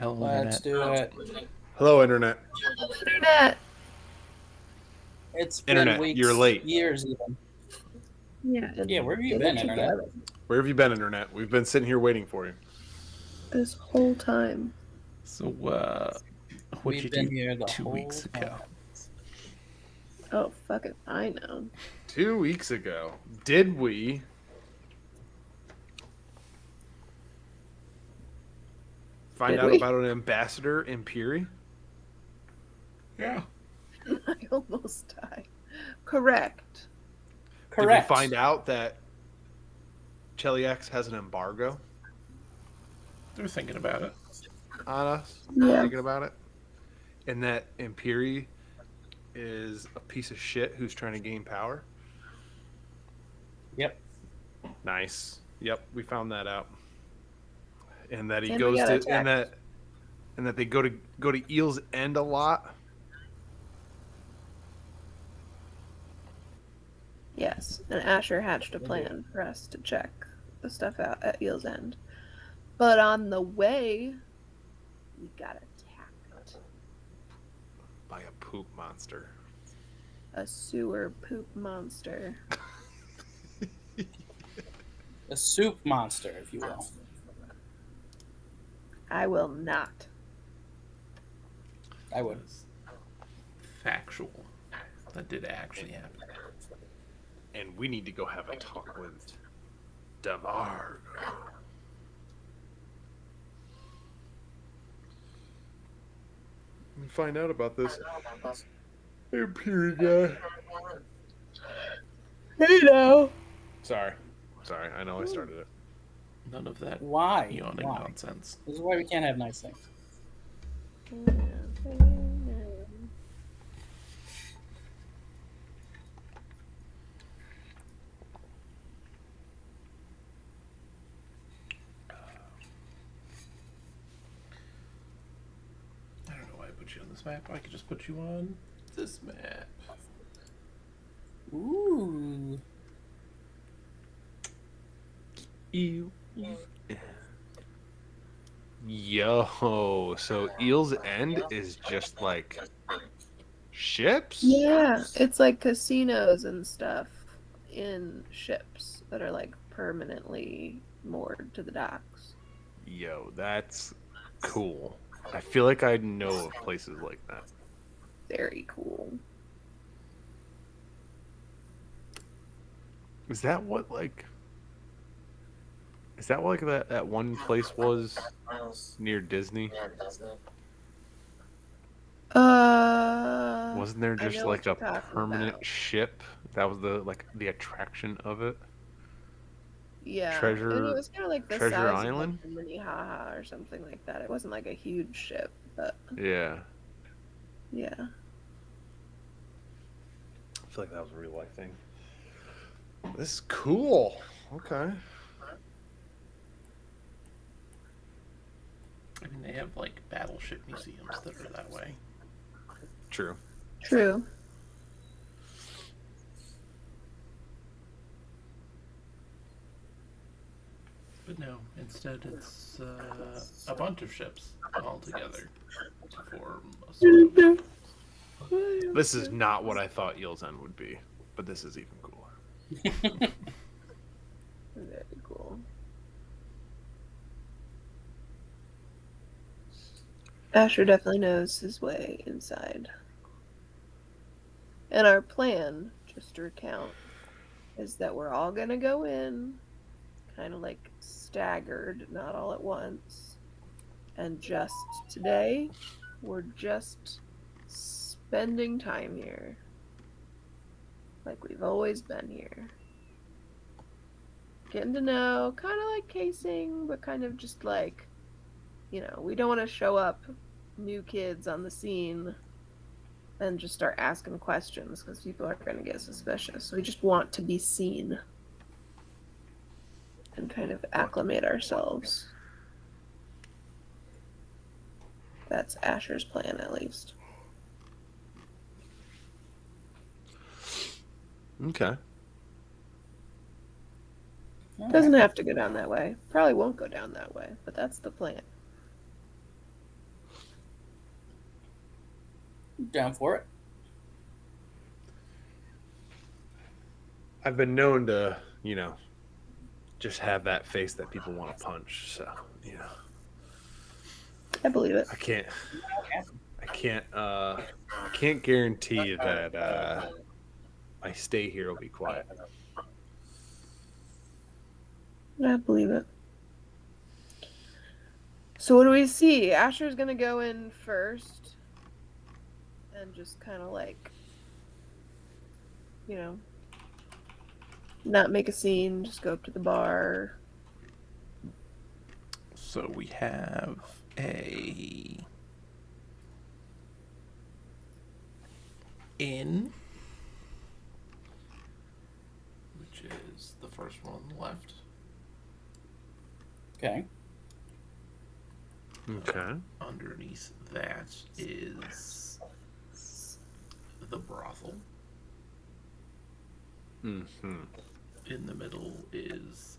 Hello, Let's Internet. do it. Hello, Internet. Internet. It's been Internet, you're weeks, late. years even. Yeah. Where have you Get been, it Internet? together. Where have you been, Internet? We've been sitting here waiting for you. This whole time. So, what'd We've you been do here the 2 whole weeks ago? time. Oh, fuck it. I know. 2 weeks ago, did we find Did out we? about an ambassador in Piri? Yeah. I almost died. Correct. Correct. Did we find out that Cheliax has an embargo They're thinking about it. on us? Yeah. Thinking about it? And that Imperi is a piece of shit who's trying to gain power? Yep. Nice. Yep, we found that out. And that he And we goes got to attacked. and that they go to Eel's End a lot. Yes. And Asher hatched a plan for us to check the stuff out at Eel's End. But on the way, we got attacked. By a poop monster. A sewer poop monster. A soup monster, if you will. I will not. I would. Was factual. That did actually happen. And we need to go have a talk with Damar. And find out about this Imperial guy. Hey now. Sorry, I know I started it. None of that Why? yawning Why? nonsense. This is why we can't have nice things. I don't know why I put you on this map. I could just put you on this map. Ooh. Yo, so Eel's End is just like ships? Yeah, it's like casinos and stuff in ships that are like permanently moored to the docks. Yo, that's cool. I feel like I know of places like that. Very cool. Is that what like that one place was near Disney? Wasn't there I just know like what a you're talking permanent about. ship? That was the attraction of it. Yeah, and Treasure it was kind of like the Treasure size Island? of like a Minnehaha or something like that. It wasn't like a huge ship, but Yeah. yeah. I feel like that was a real life thing. This is cool. Okay. I mean, they have like battleship museums that are that way. True. True. But no, instead it's a bunch of ships all together to form a sort of... This is not what I thought Eel's End would be, but this is even cooler. Very cool. Asher definitely knows his way inside. And our plan, just to recount, is that we're all gonna go in, kind of like staggered, not all at once. And just today, we're just spending time here. Like we've always been here. Getting to know, kind of like casing, but kind of just like, you know, we don't want to show up new kids on the scene and just start asking questions because people are going to get suspicious. We just want to be seen and kind of acclimate ourselves. That's Asher's plan, at least. Okay. Doesn't have to go down that way. Probably won't go down that way, but that's the plan. Down for it. I've been known to, just have that face that people want to punch. So, I believe it. I can't, I can't guarantee that my stay here will be quiet. I believe it. So what do we see? Asher's gonna go in first and just kind of like, not make a scene, just go up to the bar. So we have a inn, which is the first one on the left. Okay. Okay. Underneath that is the brothel. Mm-hmm. In the middle is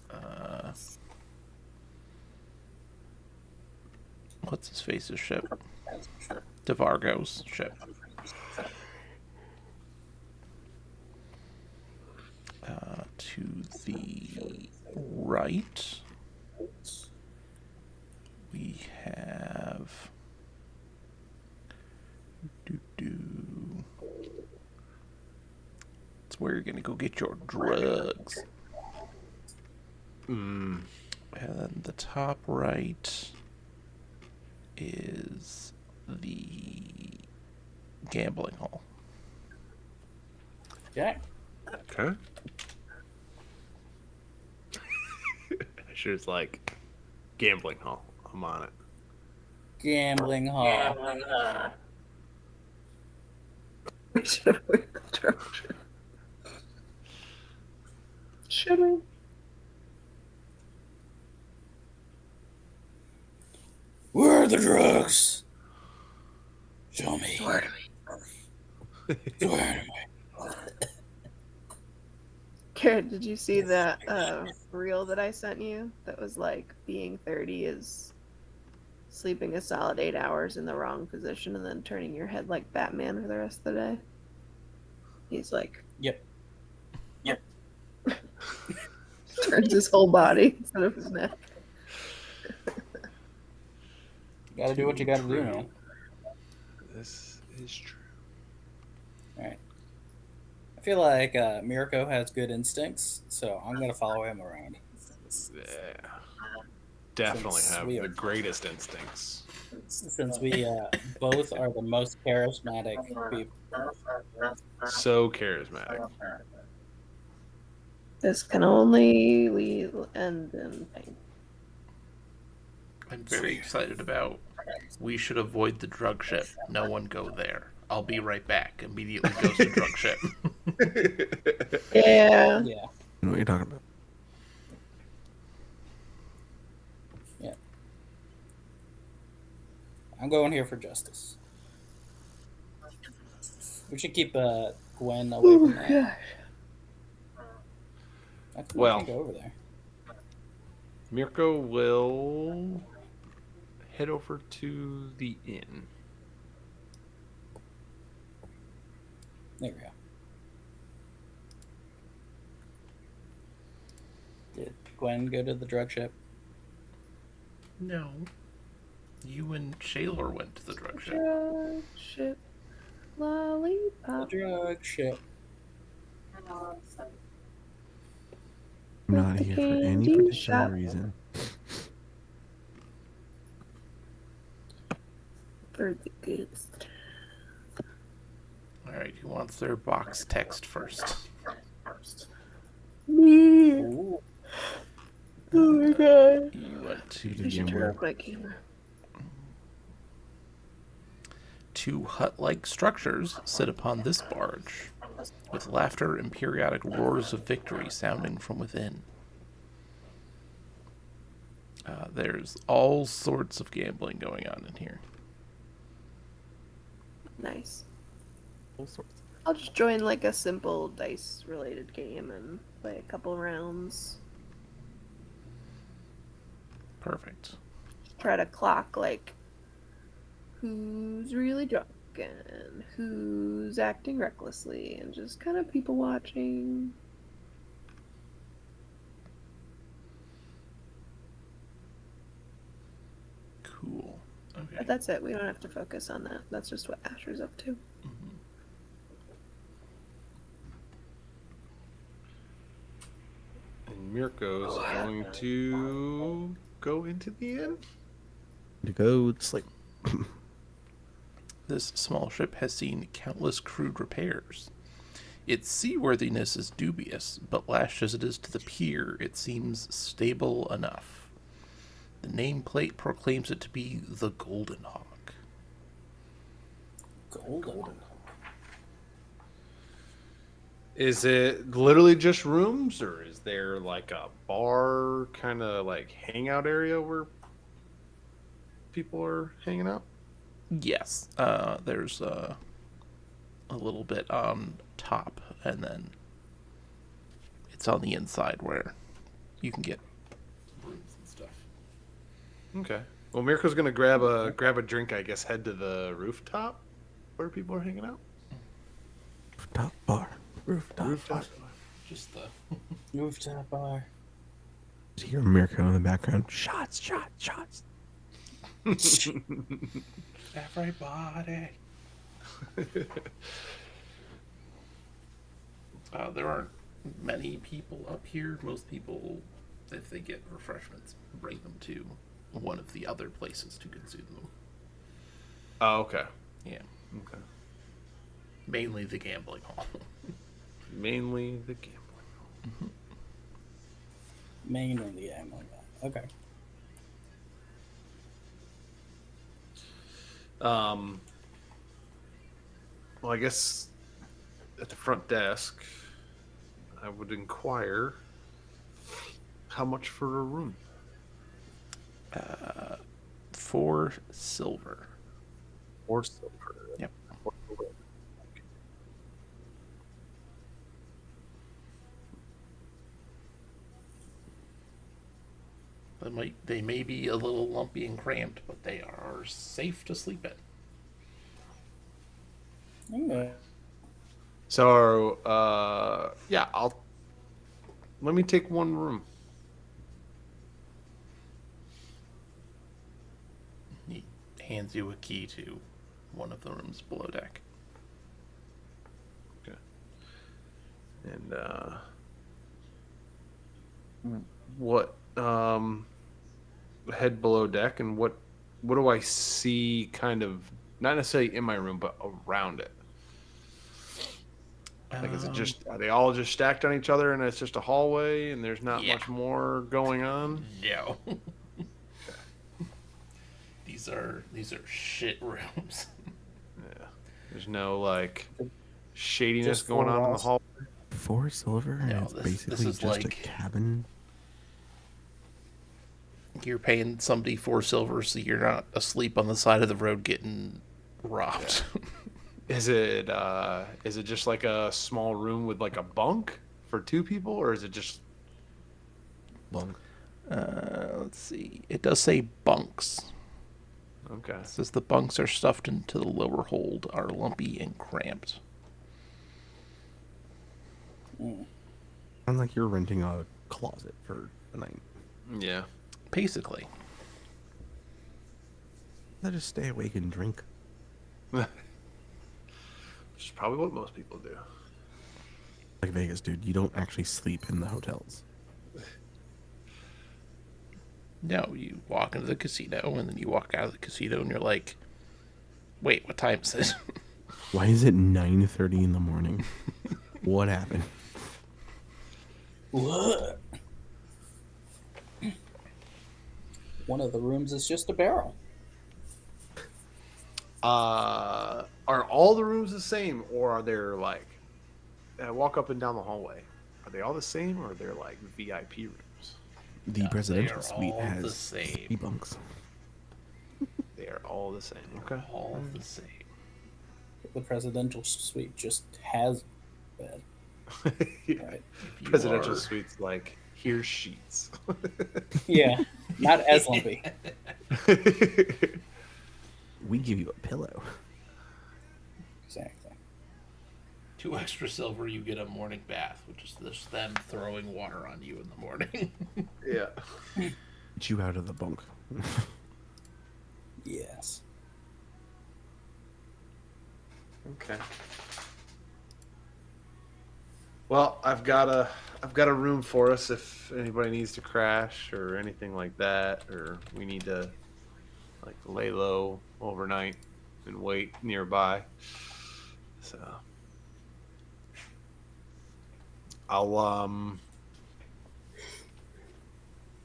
what's his face's ship? DeVargo's ship. To the right, we have it's where you're gonna go get your drugs. Mm. And then the top right is the gambling hall. Okay. Okay. Asher's like, gambling hall. I'm on it. Gambling hall. We should have waited the structure. Should we? Where are the drugs? Show me. Swear to me. Swear to me. Karen, did you see that reel that I sent you? That was like being 30 is sleeping a solid 8 hours in the wrong position and then turning your head like Batman for the rest of the day. He's like, Yep. turns his whole body instead of his neck. Gotta do what you gotta do, man. This is true. Alright. I feel like Mirko has good instincts, so I'm gonna follow him around. Yeah. Definitely Since have we the are- greatest instincts. Since we both are the most charismatic people. So charismatic. This can only end in pain. I'm very excited about. We should avoid the drug ship. No one go there. I'll be right back. Immediately goes to drug ship. Yeah. Yeah. I know what you're talking about. Yeah. I'm going here for justice. We should keep Gwen away Oh from my that. gosh. I Well. can go over there. Mirko will head over to the inn. There we go. Did Gwen go to the drug ship? No. You and Shaylor went to the drug ship. Drug ship. The Lollipop. drug ship. I'm not the here for any candy particular shop. reason. For the good stuff. Alright, who wants their box text first? Me. Ooh. Oh my god. You went to I should turn off my camera. Two hut-like structures sit upon this barge, with laughter and periodic roars of victory sounding from within. There's all sorts of gambling going on in here. Nice. All sorts. I'll just join like a simple dice related game and play a couple rounds. Perfect. Try to clock like who's really drunk. and who's acting recklessly and just kind of people watching. Cool. Okay. But that's it. We don't have to focus on that. That's just what Asher's up to. Mhm. And Mirko's going to go into the inn. To go sleep. This small ship has seen countless crude repairs. Its seaworthiness is dubious, but lashed as it is to the pier, it seems stable enough. The nameplate proclaims it to be the Golden Hawk. Golden. Is it literally just rooms, or is there like a bar kind of like hangout area where people are hanging out? Yes, there's a little bit on top, and then it's on the inside where you can get rooms and stuff. Okay. Well, Mirko's gonna grab a drink, I guess. Head to the rooftop where people are hanging out. Rooftop bar. Rooftop bar. Just the Rooftop bar. Just hear Mirko in the background. Shots, shots, shots. everybody. There aren't many people up here. Most people, if they get refreshments, bring them to one of the other places to consume them. Oh, okay. Yeah, Okay. mainly the gambling hall. Mainly the gambling. Mainly the ammo. Okay. Well, I guess at the front desk, I would inquire how much for a room. 4 silver. Or silver. Yep. Or silver. They may be a little lumpy and cramped, but they are safe to sleep in. Okay. So, yeah, let me take one room. He hands you a key to one of the rooms below deck. Okay. And, what, head below deck, and what do I see kind of, not necessarily in my room, but around it? Like, is it just, are they all just stacked on each other and it's just a hallway and there's not Yeah. much more going on? No. These are shit rooms. Yeah. There's no, like, shadiness Just going four on in the walls. hall. 4 silver, and No, it's this basically is just a like- cabin. You're paying somebody 4 silver so you're not asleep on the side of the road getting robbed. Is it just like a small room with like a bunk for 2 people, or is it just Bunk. Let's see. It does say bunks. okay? It says the bunks are stuffed into the lower hold, are lumpy and cramped. Sounds like you're renting a closet for the night. Yeah. Basically. I just stay awake and drink. Which is probably what most people do. Like Vegas, dude. You don't actually sleep in the hotels. No, you walk into the casino and then you walk out of the casino and you're like, wait, what time is it? Why is it 9:30 in the morning? What happened? What? One of the rooms is just a barrel. Are all the rooms the same, or are there like, I walk up and down the hallway, are they all the same, or are there like VIP rooms? The They presidential are suite all has the same. 3 bunks. They are all the same. Okay. All the same. The presidential suite just has bed. Yeah. Right. If you Presidential are- suite's like, here's sheets. Yeah. Not as lumpy. We give you a pillow. 2 extra silver, you get a morning bath, which is just them throwing water on you in the morning. Yeah. Get you out of the bunk. Yes. Okay. Well, I've got a room for us if anybody needs to crash or anything like that, or we need to like lay low overnight and wait nearby. So I'll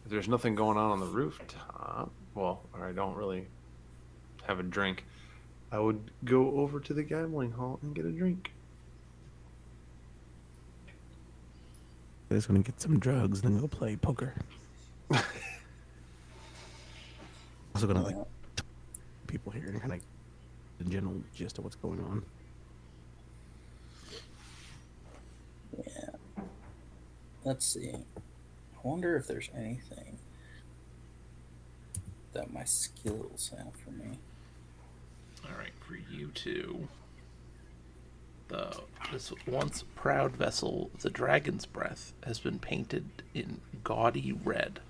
if there's nothing going on the rooftop, well, or I don't really have a drink, I would go over to the gambling hall and get a drink. I was gonna get some drugs, then go play poker. Also gonna like people here and kind of the general gist of what's going on. Yeah. Let's see. I wonder if there's anything that my skills have for me. All right, for you two. This once proud vessel, the Dragon's Breath, has been painted in gaudy red.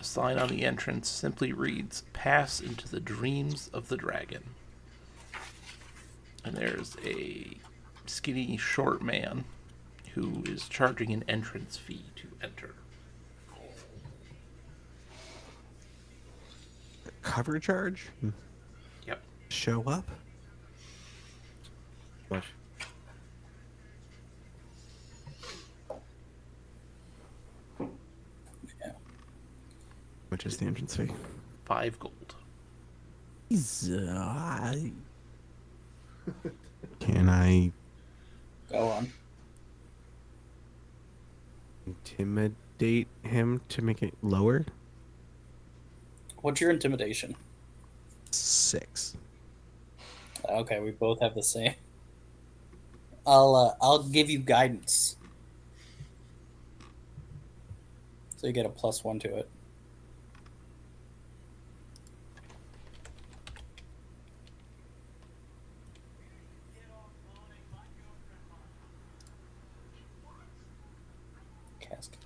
A sign on the entrance simply reads, "Pass into the dreams of the dragon." And there's a skinny, short man who is charging an entrance fee to enter. Cover charge? Yep. Show up? What? Yeah. Which is the entrance fee? 5 gold. Can I Go on. intimidate him to make it lower? What's your intimidation? 6. Okay, we both have the same. I'll give you guidance. So you get a +1 to it. Cast.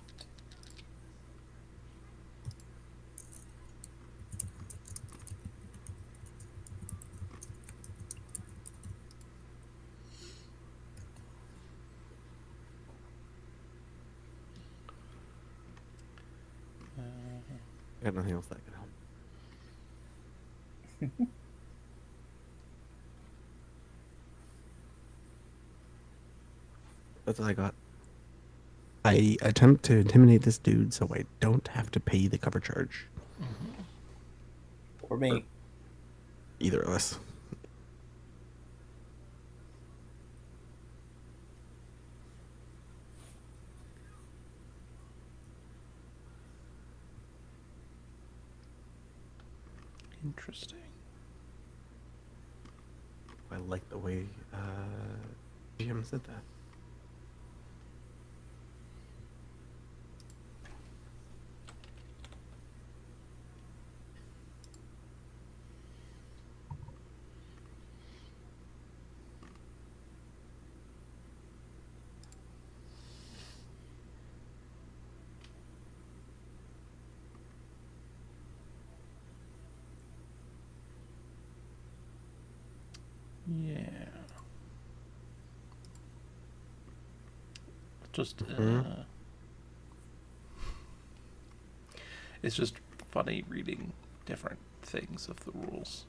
I got nothing else that can help. That's all I got. I attempt to intimidate this dude so I don't have to pay the cover charge. Or me. Either of us. Interesting. I like the way GM said that. Yeah. Just it's just funny reading different things of the rules.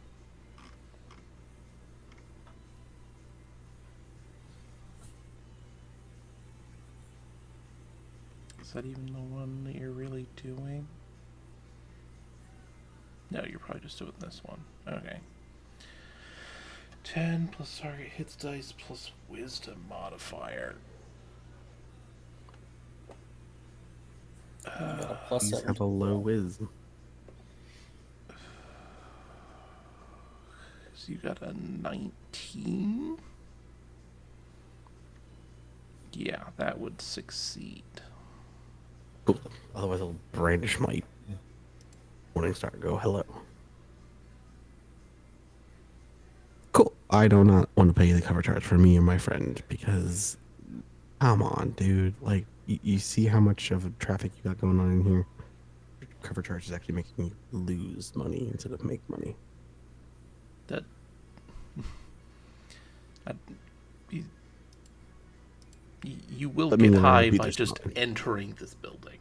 Is that even the one that you're really doing? No, you're probably just doing this one. Okay. 10 plus target hits dice plus wisdom modifier. I got a Please +7. have a low whiz. So you got a 19? Yeah, that would succeed. Cool. Otherwise, I'll brandish my Morningstar and go, hello. Cool. I do not want to pay the cover charge for me and my friend because, come on, dude. Like, you see how much of traffic you got going on in here? Cover charge is actually making you lose money instead of make money. That I, you, you will Let me get know high be by there just tomorrow. entering this building.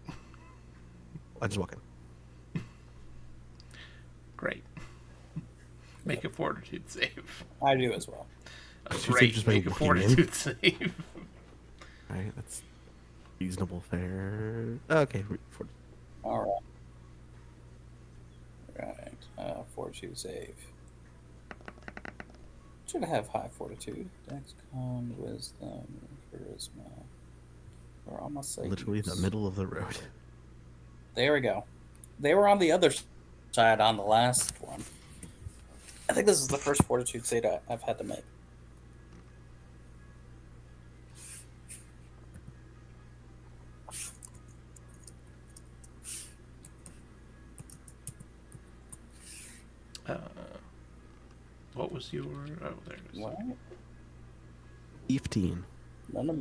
I just walk in. Great. Make a fortitude save. I do as well. A Should we great. just by Make a walking in? fortitude save. All right, that's reasonable, fair. Okay, All right. Fortitude save. Should have high fortitude. Dex, con, wisdom, charisma. Where are all my saves? literally the middle of the road. There we go. They were on the other side on the last one. I think this is the first fortitude save I've had to make. What was your? Oh, there it is. What? 15. None of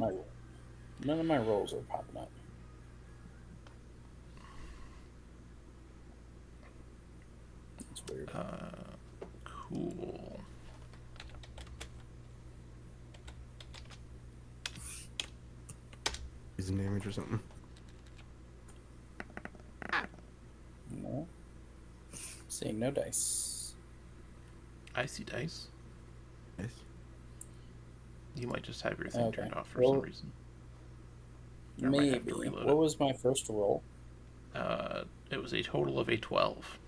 my rolls are popping up. That's weird. Cool. Poison damage or something. No. Seeing no dice. I see dice. Yes. You might just have your thing Okay. turned off for Well, some reason. Or might have maybe. to reload What was my first roll? it was a total of a 12.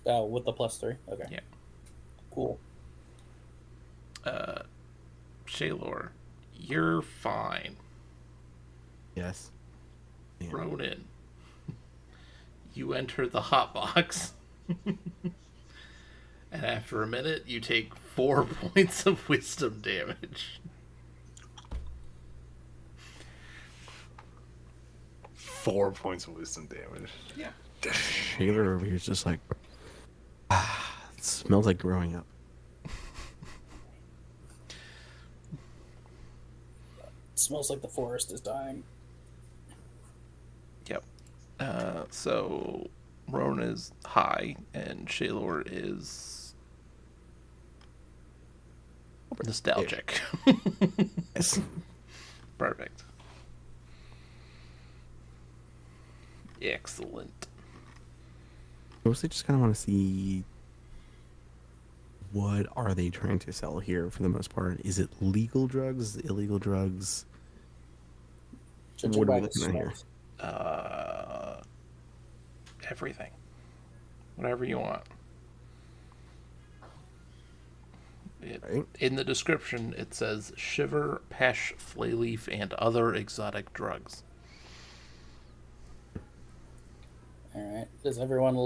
With the +3. Okay. Yeah. Cool. Shaylor, you're fine. Yes. Damn. Ronan, you enter the hot box. And after a minute, you take 4 points of wisdom damage. 4 points of wisdom damage. Yeah. Shaler over here is just like, it smells like growing up. It smells like the forest is dying. Yep. So Ronan is high, and Shaylor is nostalgic. Yes. Perfect. Excellent. Mostly just kind of want to see what are they trying to sell here for the most part. Is it legal drugs, illegal drugs? Judging What are by we the looking at here? smell. Everything. Whatever you want. Right. In the description, it says shiver, pesh, flayleaf, and other exotic drugs. All right. Does anyone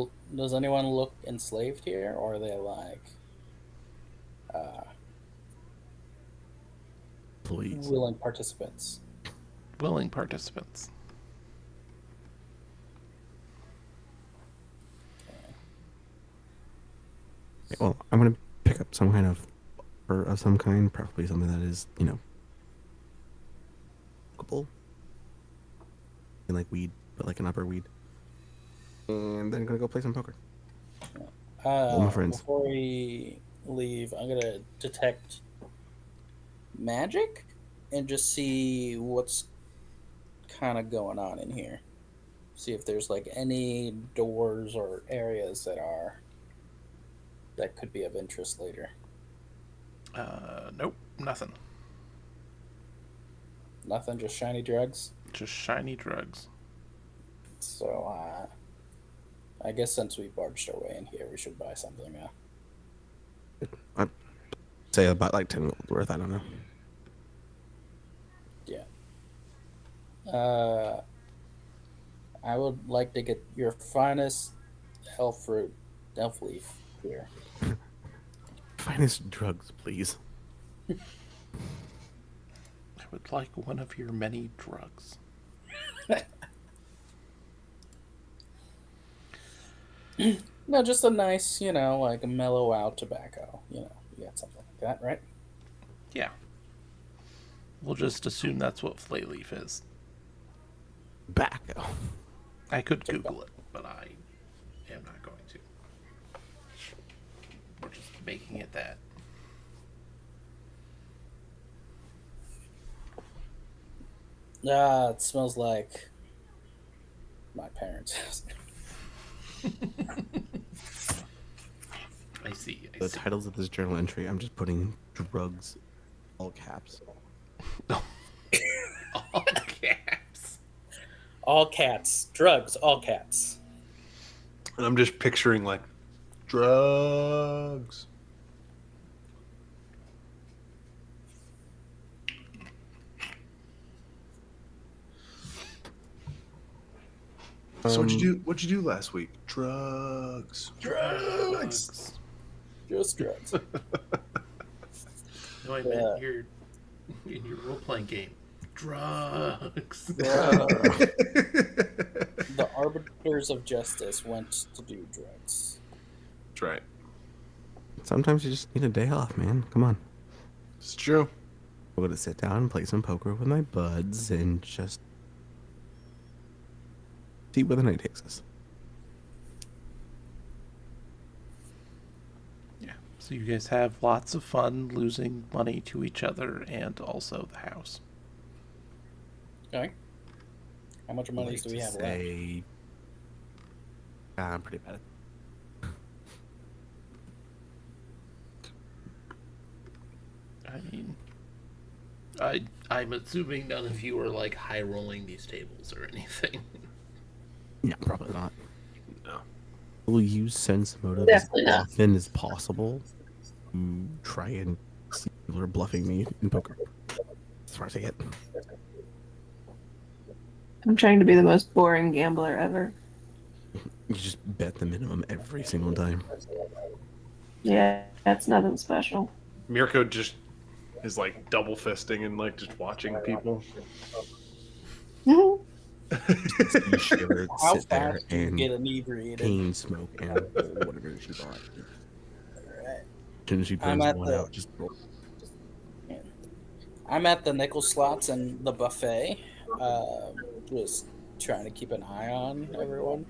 look enslaved here, or are they like Please. willing participants? Willing participants. Okay, well, I'm gonna pick up some kind of or of some kind, preferably something that is, cookable. And like weed, but like an upper weed. And then gonna go play some poker. All my friends. Before we leave, I'm gonna detect magic and just see what's kind of going on in here. See if there's like any doors or areas that could be of interest later. Nope, nothing. Nothing, just shiny drugs. Just shiny drugs. So I guess since we barged our way in here, we should buy something now. I'd say about like 10 gold worth. I don't know. Yeah. I would like to get your finest elf leaf here. Finest drugs, please. I would like one of your many drugs. No, just a nice, like a mellow out tobacco. You got something like that, right? Yeah. We'll just assume that's what flay leaf is. Tobacco. I could Google it, but I am not going to. We're just making it that. Ah, it smells like my parents' house. I see. The titles of this journal entry, I'm just putting drugs, all caps. All caps. All cats. Drugs, all cats. And I'm just picturing like drugs. So what'd you do last week? Drugs. Drugs. Just drugs. No, I meant your in your role playing game. Drugs. The arbiters of justice went to do drugs. That's right. Sometimes you just need a day off, man. Come on. It's true. I'm going to sit down and play some poker with my buds and just see where the night takes us. Yeah. So you guys have lots of fun losing money to each other and also the house. Okay. How much money do we have left? I'm pretty bad at I mean, I'm assuming none of you are like high rolling these tables or anything. No, probably not. No. We'll use sense motive Definitely as not. often as possible to try and see if people are bluffing me in poker. As far as I get. I'm trying to be the most boring gambler ever. You just bet the minimum every single time. Yeah, that's nothing special. Mirko just is like double fisting and like just watching people. You shiver, How sit there fast do you and get inebriated? pain smoke and whatever she bought. Alright. As soon as she I'm pulls at one the- out, just roll. I'm at the nickel slots and the buffet. Just trying to keep an eye on everyone.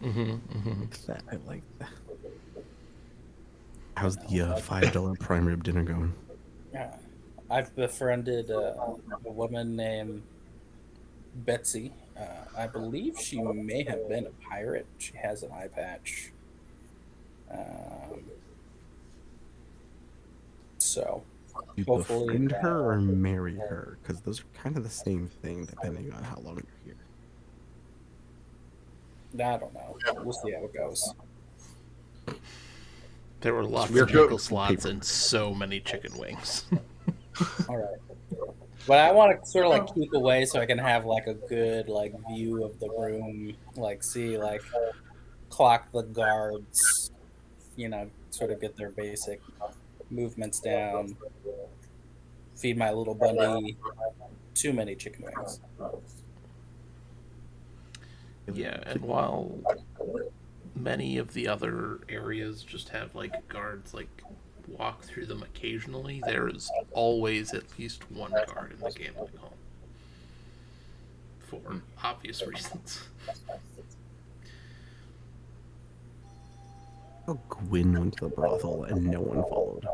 That. I like that. How's the $5 prime rib dinner going? Yeah. I've befriended a woman named Betsy. I believe she may have been a pirate. She has an eye patch. So You hopefully befriend that- her or marry her? Because those are kind of the same thing depending on how long you're here. I don't know. We'll see how it goes. There were lots of Mirko- nickel slots and so many chicken wings. All right. But I want to sort of like keep away so I can have like a good like view of the room, like see like clock the guards, sort of get their basic movements down. Feed my little bunny too many chicken wings. Yeah, and while many of the other areas just have like guards like walk through them occasionally, there is always at least one guard in the gambling hall. For obvious reasons. Oh, Gwyn went to the brothel and no one followed.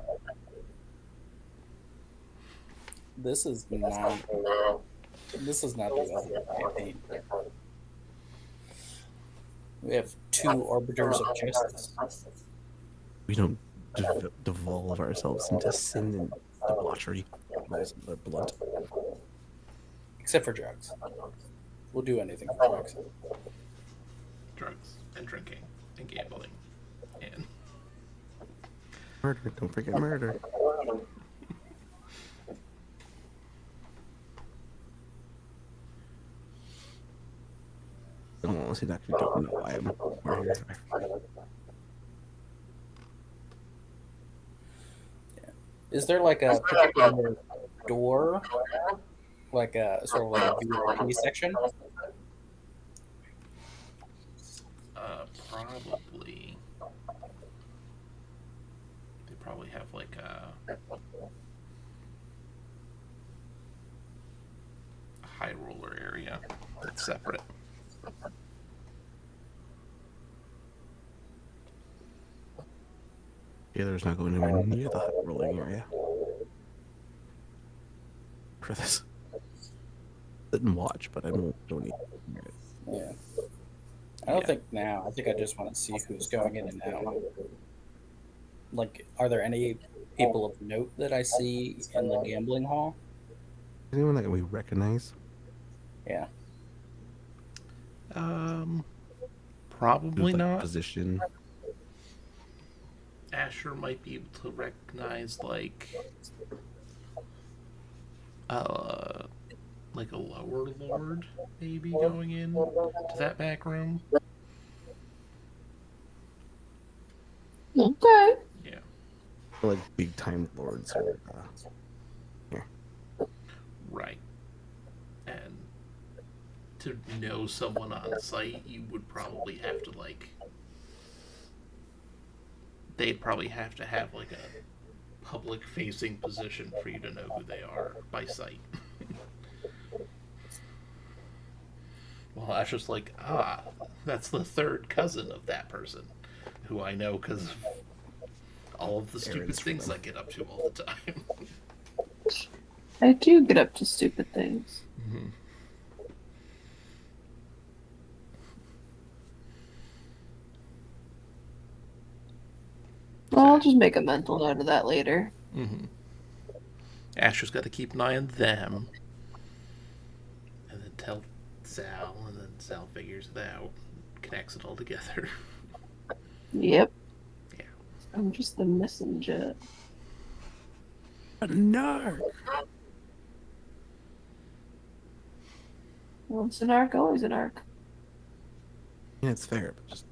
This is not the other campaign. We have two arbiters of justice. We don't devolve ourselves into sin and debauchery. They're blunt. Except for drugs. We'll do anything for drugs. Drugs and drinking and gambling and Murder. Don't forget murder. I honestly actually don't know why we're here. Is there like a particular door, like a sort of like a VIP section? probably have like a high roller area that's separate. Taylor's not going anywhere near the high rolling area for this. Sit and watch, but I don't need it. Yeah. I don't Yeah. think now. I think I just want to see who's going in and out. Like, are there any people of note that I see in the gambling hall? Anyone that we recognize? Yeah. Probably Who's like not. position? Asher might be able to recognize like a lower lord maybe going in to that back room. Okay. Yeah. Or like big time lords or Right. And to know someone on site, you would probably have to they'd probably have to have like a public facing position for you to know who they are by sight. Well, that's just like, that's the third cousin of that person who I know because of all of the stupid errands for things them. I get up to all the time. I do get up to stupid things. Mm-hmm. Well, I'll just make a mental note of that later. Mm-hmm. Asher's got to keep an eye on them, and then tell Sal, and then Sal figures it out, connects it all together. Yep. Yeah. I'm just the messenger. No. Once an arc, always an arc. Yeah, it's fair, but just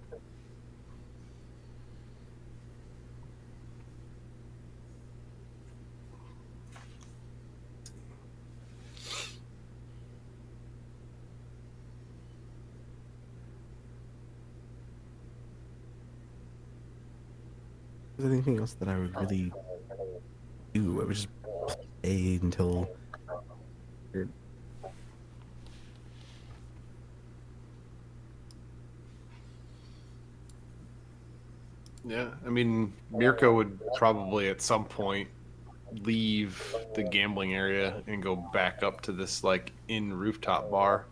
is there anything else that I would really do? I would just play until Yeah, I mean, Mirko would probably at some point leave the gambling area and go back up to this like in rooftop bar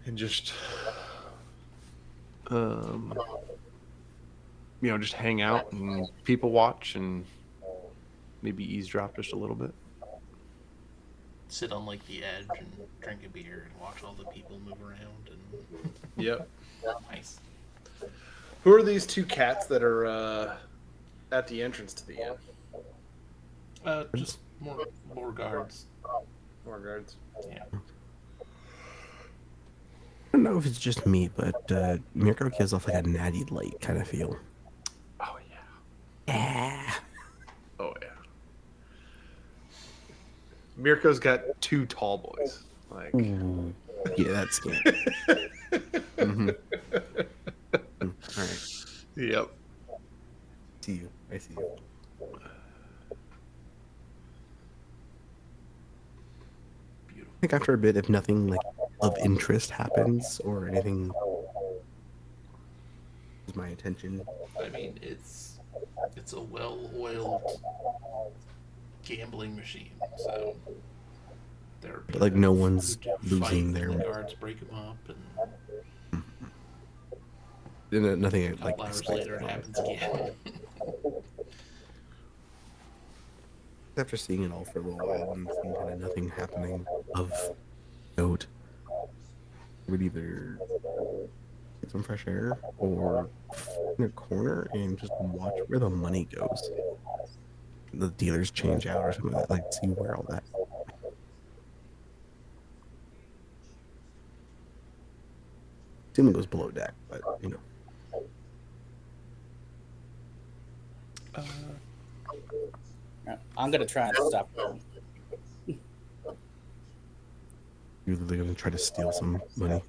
and just just hang out and people watch and maybe eavesdrop just a little bit. Sit on like the edge and drink a beer and watch all the people move around and Yep. nice. Who are these two cats that are at the entrance to the inn? Just more guards. More guards. Yeah. I don't know if it's just me, but Mirko gives off like a natty light kind of feel. Oh yeah. Yeah. Oh yeah. Mirko's got two tall boys. Like Yeah, that's scary. Mm-hmm. All right. Yep. See you. I see you. Beautiful. I think after a bit, if nothing like of interest happens or anything is my attention. I mean, it's a well-oiled gambling machine, so there are people Like no one's who losing fight their and the guards break them up, and nothing a like couple hours later it happens again. After seeing it all for a little while and seeing kind of nothing happening of note, I would either get some fresh air or in a corner and just watch where the money goes. The dealers change out or something like that. Like see where all that. Assuming it goes below deck, but you know. I'm gonna try and stop them. You're literally gonna try to steal some money.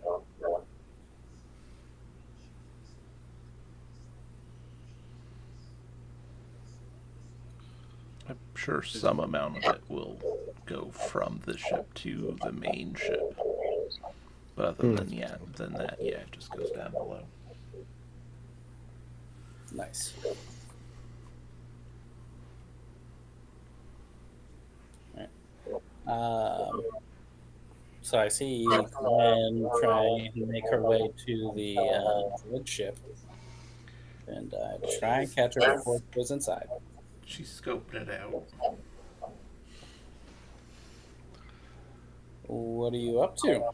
sure some amount of it will go from the ship to the main ship. But other than that, it just goes down below. Nice. So I see Gwen trying to make her way to the wood ship and try and catch her before it goes inside. She's scoping it out. What are you up to?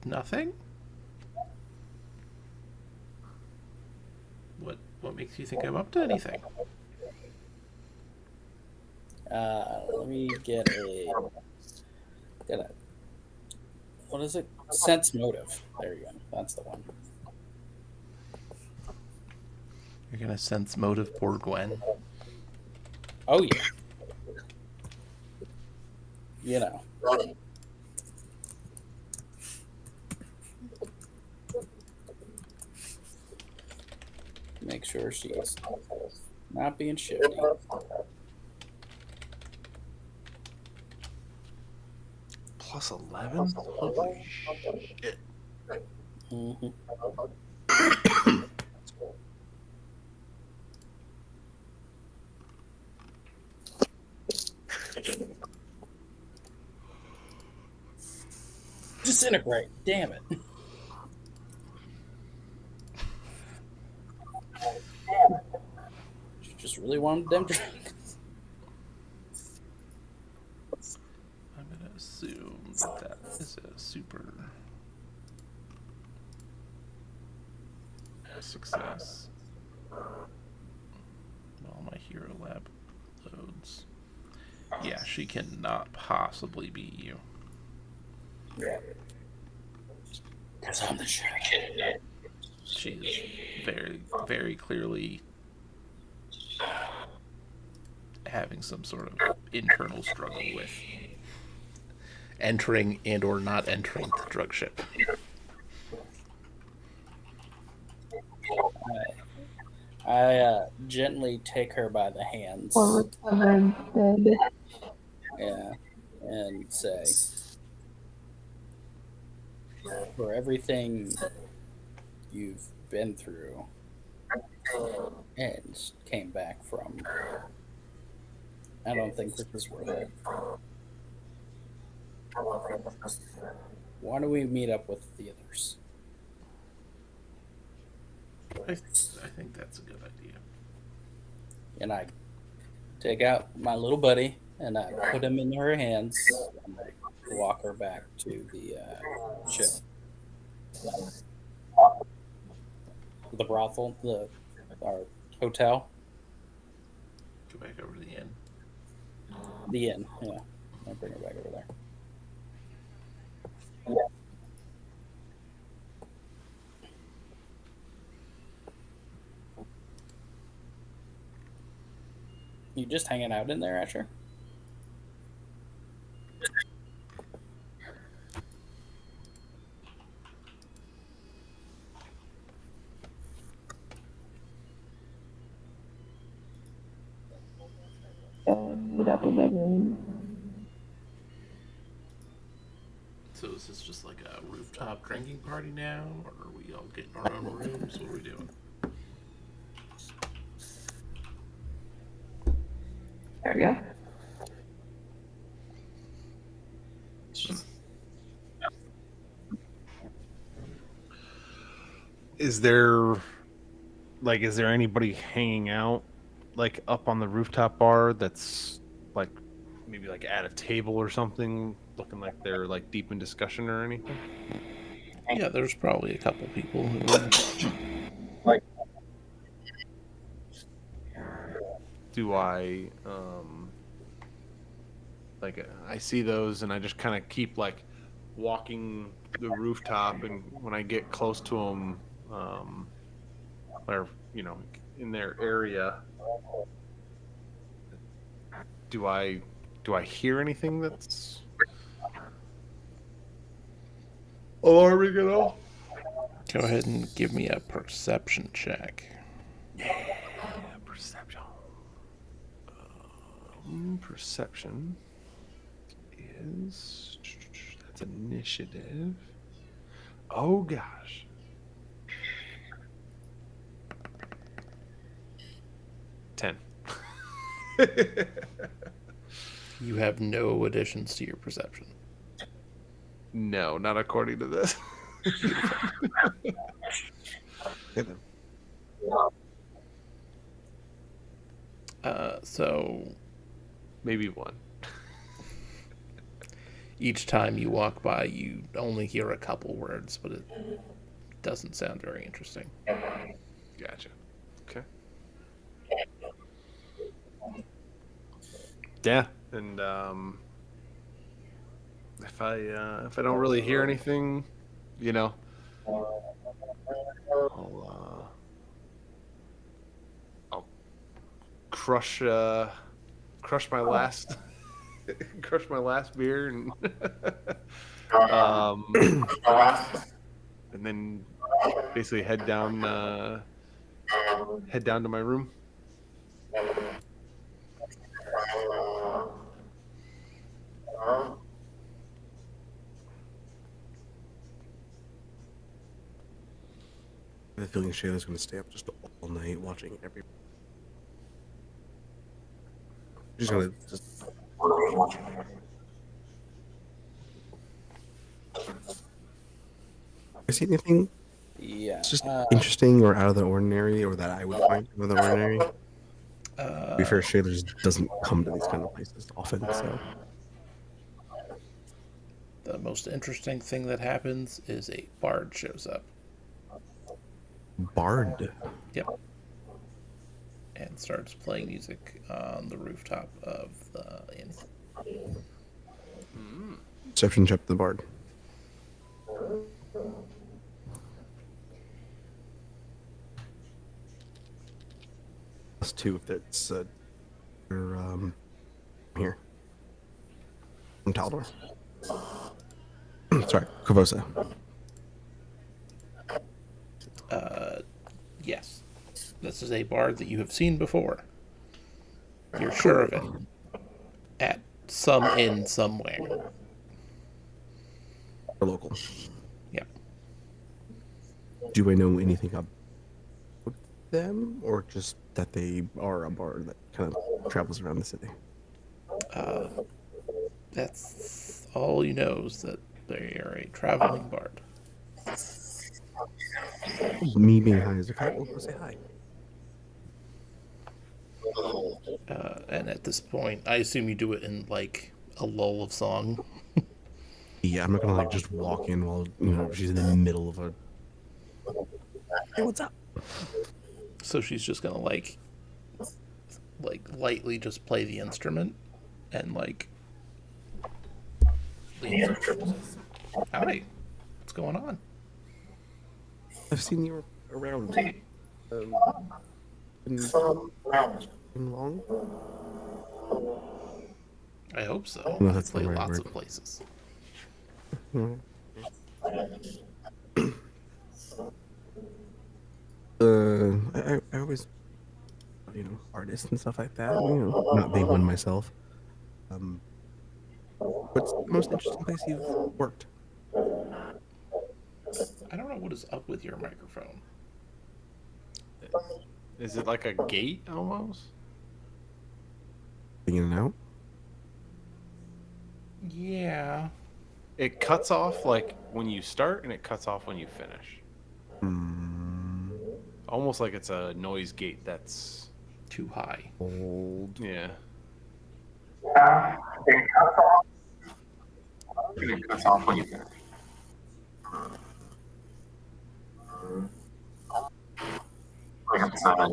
Nothing? What makes you think I'm up to anything? Let me get a what is it? Sense motive. There you go. That's the one. You're gonna sense motive poor Gwen? Oh yeah. You know. Make sure she's not being shifty. Plus 11? Holy shit. Mm-hmm. Disintegrate. Damn it. She just really wanted them drinks. I'm gonna assume that is a super success. While my hero lab loads. Yeah, she cannot possibly be you. Yeah. Because I'm the sheriff. She is very, very clearly having some sort of internal struggle with entering and or not entering the drug ship. I gently take her by the hands. Or recovered dead. Yeah. And say, for everything you've been through and came back from, I don't think this is worth it. Why don't we meet up with the others? I think that's a good idea. And I take out my little buddy and I put him in her hands and I walk her back to the ship. The brothel, our hotel, Go back over to the inn. the inn. Yeah, I'll bring her back over there. You just hanging out in there, Asher? Meet up with everyone. So is this just like a rooftop drinking party now, or are we all getting our own rooms? What are we doing? There we go. Is there anybody hanging out like up on the rooftop bar that's like maybe like at a table or something, looking like they're like deep in discussion or anything? Yeah, there's probably a couple people who are. Do I I see those and I just kind of keep like walking the rooftop, and when I get close to them, or in their area, do I hear anything that's alarming at all? Go ahead and give me a perception check. Yeah, Perception is that's initiative. Oh gosh. 10. You have no additions to your perception. No, not according to this. Okay, then. So Maybe 1. each time you walk by, you only hear a couple words, but it doesn't sound very interesting. Gotcha. Okay. Yeah, and if I don't really hear anything, you know, I'll crush my last crush my last beer and um and then basically head down to my room. I have a feeling Shayla's going to stay up just all night watching every. She's going to just. I see anything Yeah. it's just interesting or out of the ordinary, or that I would find out of the ordinary? To be fair, Shayla just doesn't come to these kind of places often, so. The most interesting thing that happens is a bard shows up. Bard. Yep. And starts playing music on the rooftop of the inn. Perception check the bard. +2 if that's here. From Taldor. Sorry, Kavosa. Yes. This is a bard that you have seen before. You're sure of it. At some inn somewhere. Or local. Yep. Do I know anything about them, or just that they are a bard that kind of travels around the city? That's all you know is that they are a traveling bard. Me being high as a kite, we'll go say hi. And at this point, I assume you do it in like a lull of song. Yeah, I'm not gonna like just walk in while she's in the middle of a. Hey, what's up? So she's just gonna like lightly just play the instrument and like leave. Howdy, what's going on? I've seen you around. Been long? I hope so. No, I that's play the right lots word. of places. I always, artists and stuff like that. Not being one myself. What's the most interesting place you've worked? I don't know what is up with your microphone. Is it like a gate almost? In and out? Yeah. It cuts off like when you start and it cuts off when you finish. Almost like it's a noise gate that's Too high. Old. yeah. It cuts off when you finish. Like it's not.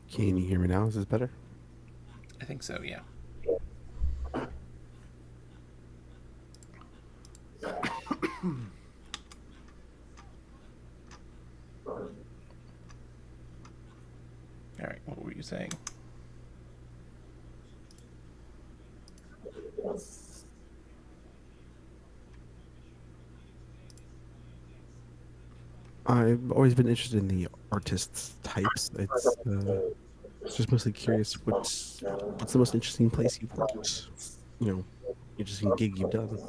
Can you hear me now? Is this better? I think so, yeah. All right, what were you saying? I've always been interested in the artists types. It's just mostly curious what's the most interesting place you've worked. You know, interesting gig you've done.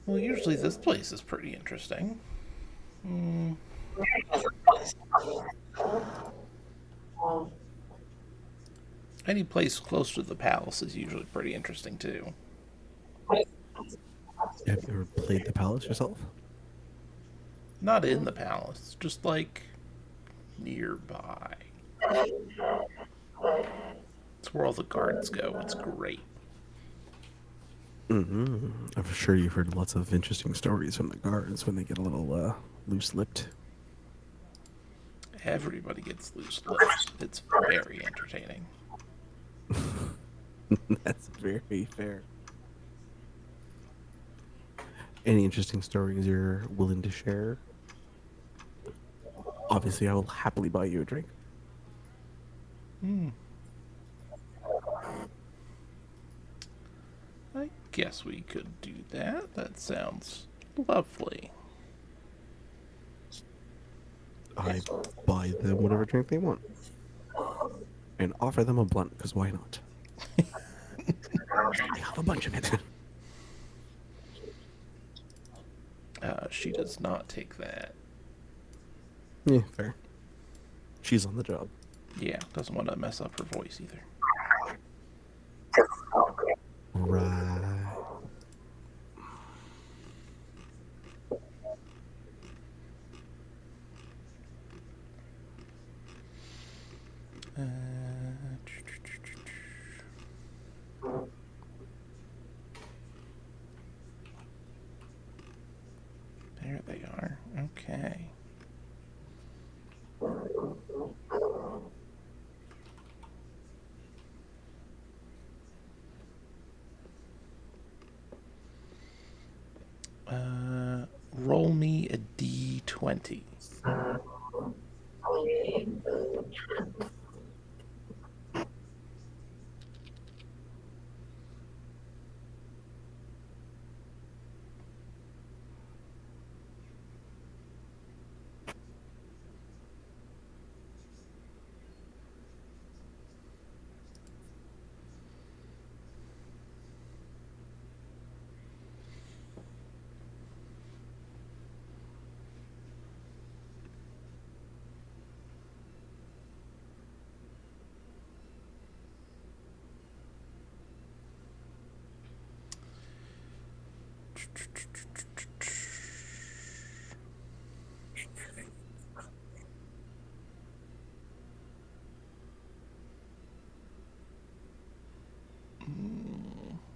Well, usually this place is pretty interesting. Any place close to the palace is usually pretty interesting too. Have you ever played the palace yourself? Not in the palace, just like nearby. It's where all the guards go. It's great. Mm-hmm. I'm sure you've heard lots of interesting stories from the guards when they get a little loose-lipped. Everybody gets loose lips. It's very entertaining. That's very fair. Any interesting stories you're willing to share? Obviously, I will happily buy you a drink. I guess we could do that. That sounds lovely. I buy them whatever drink they want. And offer them a blunt, because why not? I have a bunch of it. She does not take that. Yeah, fair. She's on the job. Yeah, doesn't want to mess up her voice either. Right. There they are. Okay. Roll me a d20.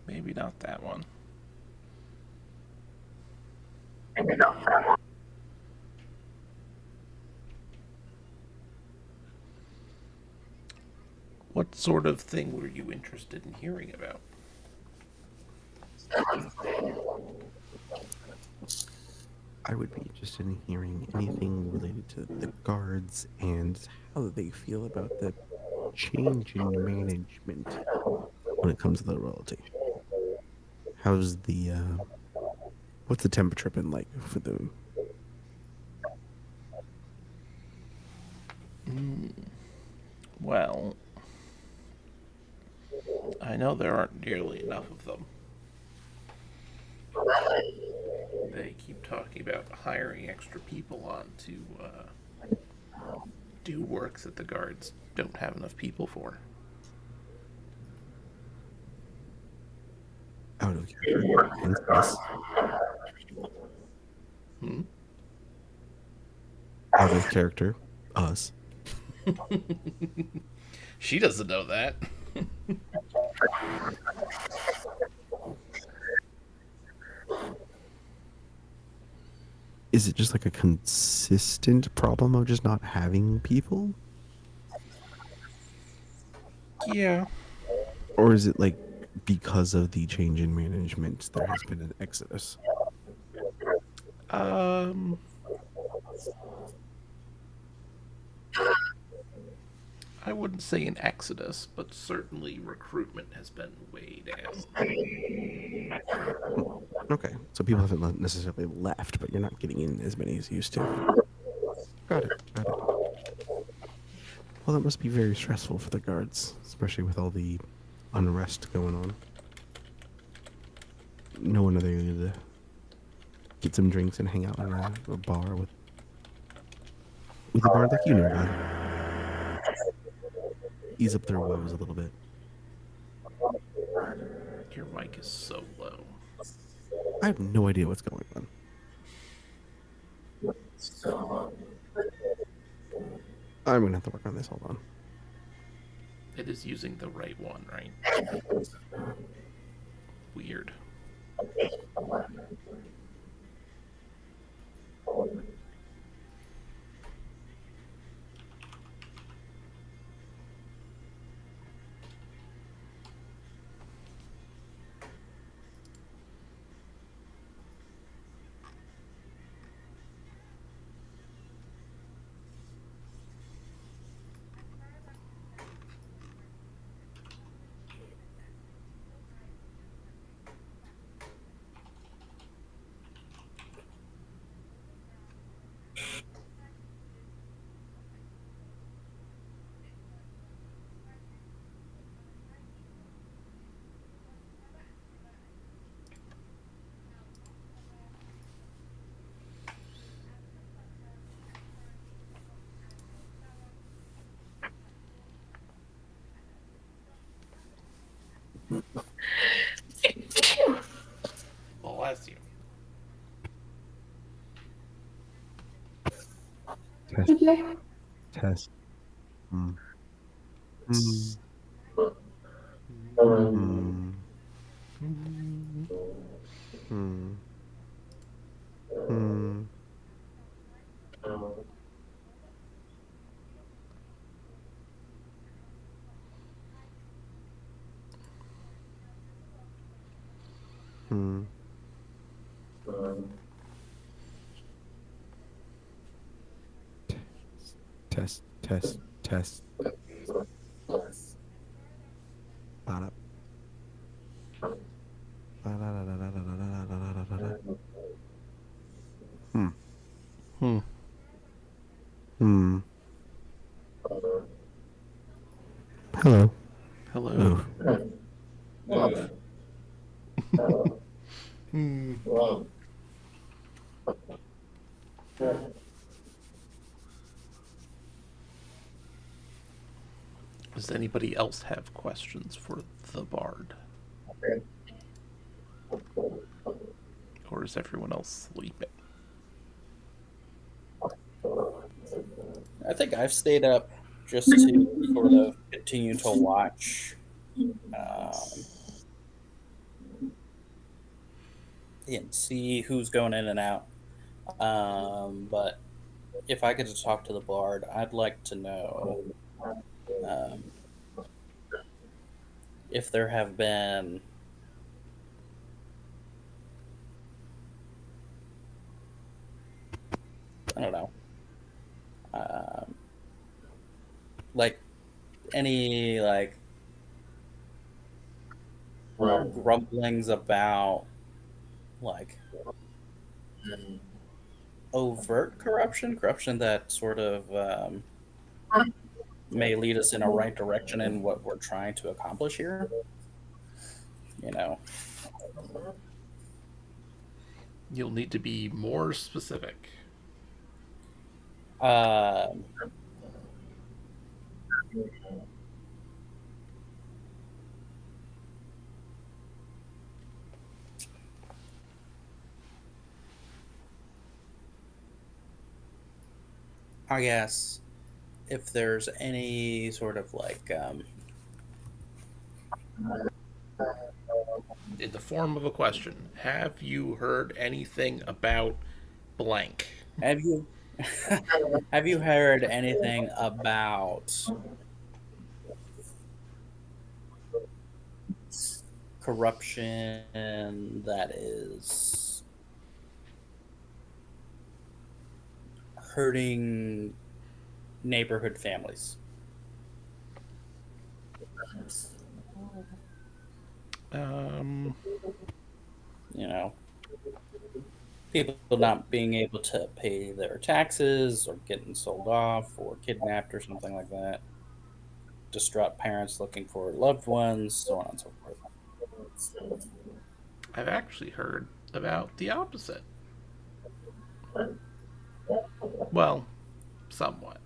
Maybe not that one. What sort of thing were you interested in hearing about? I would be interested in hearing anything related to the guards and how they feel about the change in management when it comes to the royalty. How's the what's the temperature been like for them? Well, I know there aren't nearly enough of them. They keep talking about hiring extra people on to do work that the guards don't have enough people for. Out of character, hence us. Out of character, us. She doesn't know that. is it just like a consistent problem of just not having people? Yeah. Or is it like because of the change in management, there has been an exodus? Um, I wouldn't say an exodus, but certainly recruitment has been way down. Okay, so people haven't necessarily left, but you're not getting in as many as you used to. Got it. Got it. Well, that must be very stressful for the guards, especially with all the unrest going on. No wonder they need to get some drinks and hang out in a bar with a guard like you nearby. Ease up their woes a little bit. Your mic is so low. I have no idea what's going on. I'm gonna have to work on this. Hold on. It is using the right one, right? Weird. Bless you. Test. Test. Hmm. Hmm. Hmm. Hmm. Hmm. Hmm. Test. Test. Test. Ba-da. Ba-da-da-da-da-da-da-da-da-da-da. Hmm. Hmm. Hmm. Hello. Hello. Oof. Oof. Hmm. Does anybody else have questions for the bard? Or is everyone else sleeping? I think I've stayed up just to sort of continue to watch um, and see who's going in and out. But if I get to talk to the bard, I'd like to know um, if there have been I don't know, um, like any like grumblings about like overt corruption that sort of may lead us in a right direction in what we're trying to accomplish here. You know, You'll need to be more specific. um, I guess if there's any sort of like In the form of a question, have you heard anything about blank? Have you have you heard anything about corruption that is hurting neighborhood families? Um, You know, people not being able to pay their taxes or getting sold off or kidnapped or something like that. Distraught parents looking for loved ones, so on and so forth. I've actually heard about the opposite. Well, somewhat.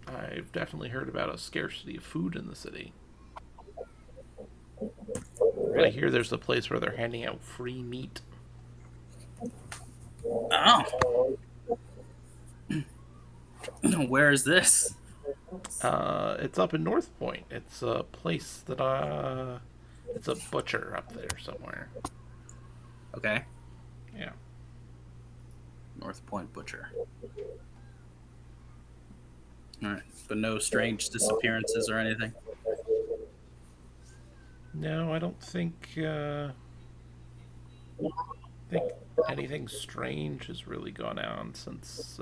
I've definitely heard about a scarcity of food in the city. I Really? hear there's a place where they're handing out free meat. Oh, where is this? It's up in North Point. It's a place that it's a butcher up there somewhere. Okay, Yeah. North Point Butcher. All right, but no strange disappearances or anything. No, I don't think anything strange has really gone on since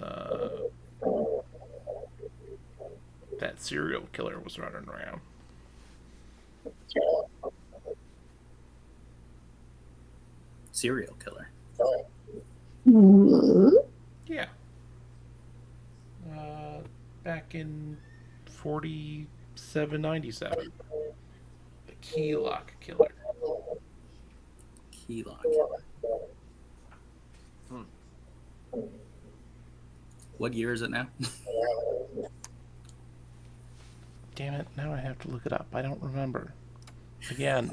that serial killer was running around. Serial killer. Yeah. Back in 4797. The Key Lock Killer. Key lock. Hmm. What year is it now? Damn it, now I have to look it up. I don't remember. Again.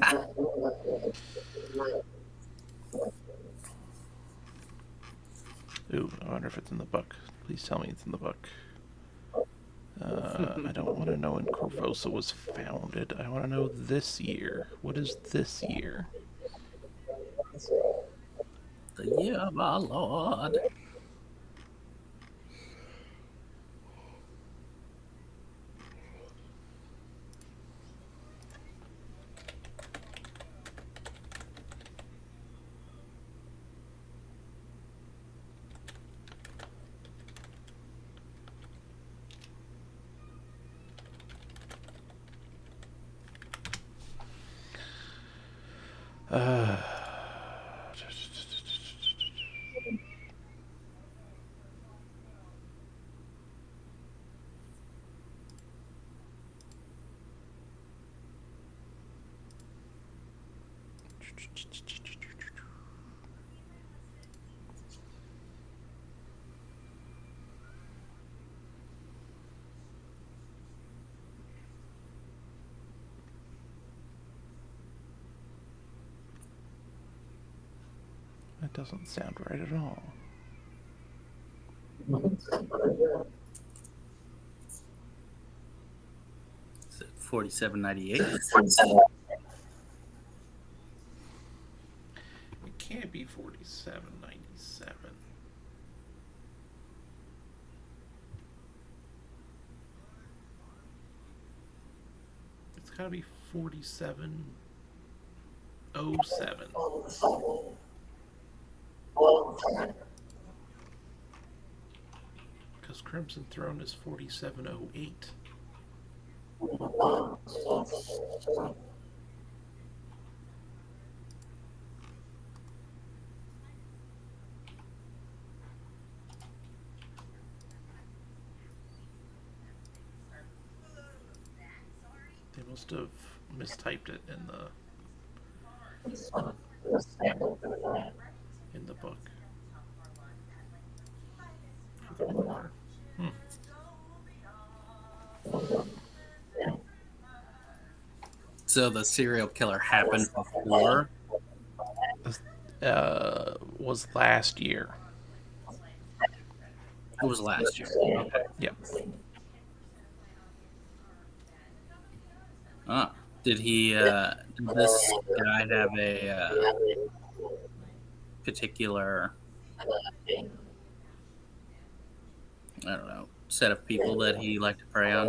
Ooh, I wonder if it's in the book. Please tell me it's in the book. I don't want to know when Corvosa was founded. I want to know this year. What is this year? The year of our Lord. Uh, that doesn't sound right at all. Is it 4798? It can't be 4797. It's gotta be 4707. Because Crimson Throne is 4708. They must have mistyped it in the book for the lore. So the serial killer happened before. Was last year. It was last year. Okay. Yep. Ah, did he? Did this guy have a particular don't know, set of people that he liked to prey on?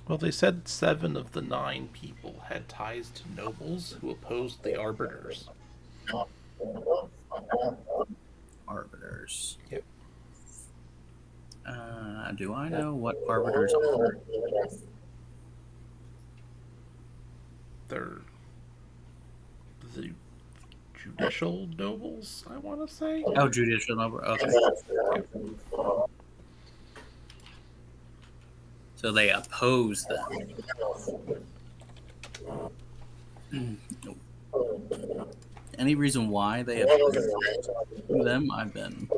Well, they said 7 of the 9 people had ties to nobles who opposed the arbiters. Arbiters. Yep. Do I know what arbiters are? They're the judicial nobles, I want to say. Oh, judicial number. Okay. So they oppose them. Any reason why they oppose them? I've been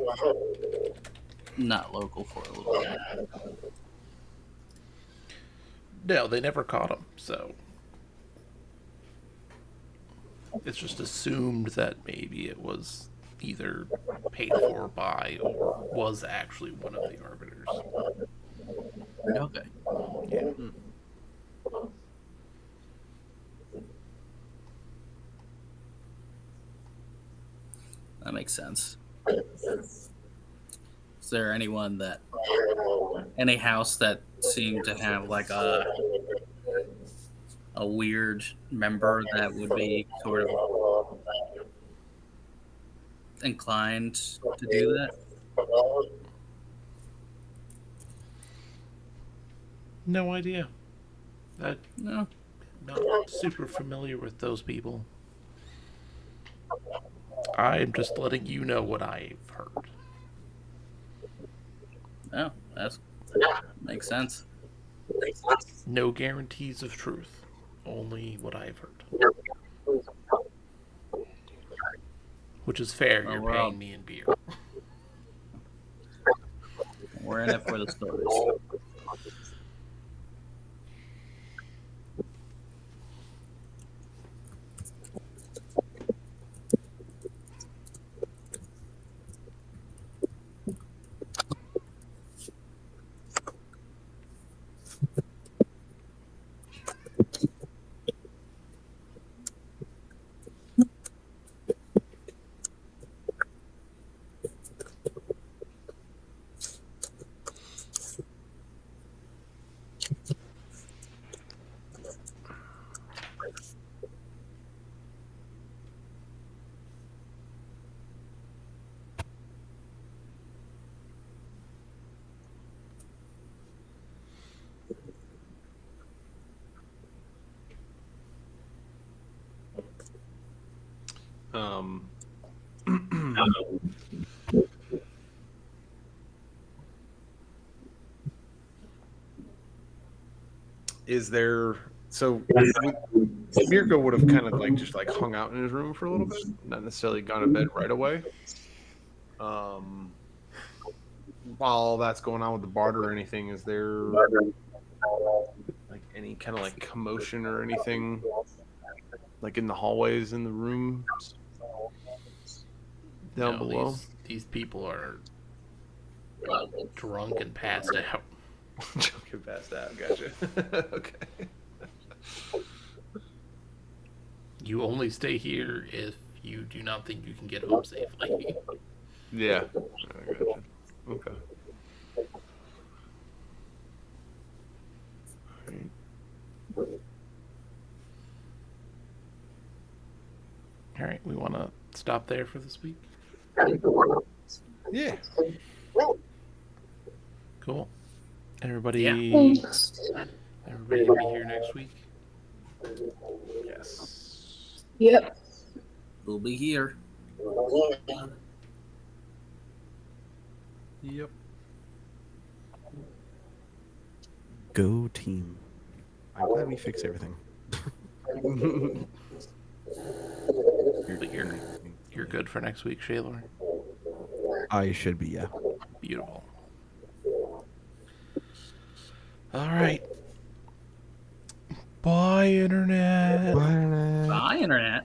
not local for a little bit. No, they never caught him, so it's just assumed that maybe it was either paid for by or was actually one of the arbiters. Okay. Yeah. That makes sense. Is there any house that seemed to have like a weird member that would be sort of inclined to do that? No idea. No. Not super familiar with those people. I'm just letting you know what I've heard. Oh, that makes sense. No guarantees of truth, only what I've heard. Which is fair, Well, you're we're all- paying me in beer. We're in it for the stories. Um, is there Mirko would have kind of like just like hung out in his room for a little bit, not necessarily gone to bed right away. While that's going on with the barter or anything, is there like any kind of like commotion or anything like in the hallways in the rooms down No, below? these people are drunk and passed out. Joking past that, gotcha. Okay. You only stay here if you do not think you can get home safely. Yeah. I gotcha. Okay. All right, we want to stop there for this week. Yeah. Cool. Everybody, Yeah. everybody gonna be here next week. Yes. Yep. We'll be here. Yep. Go team. I'm glad we fixed everything. But you're good for next week, Shaylor. I should be, yeah. Beautiful. All right. Bye, internet. Bye, Internet. Bye, Internet.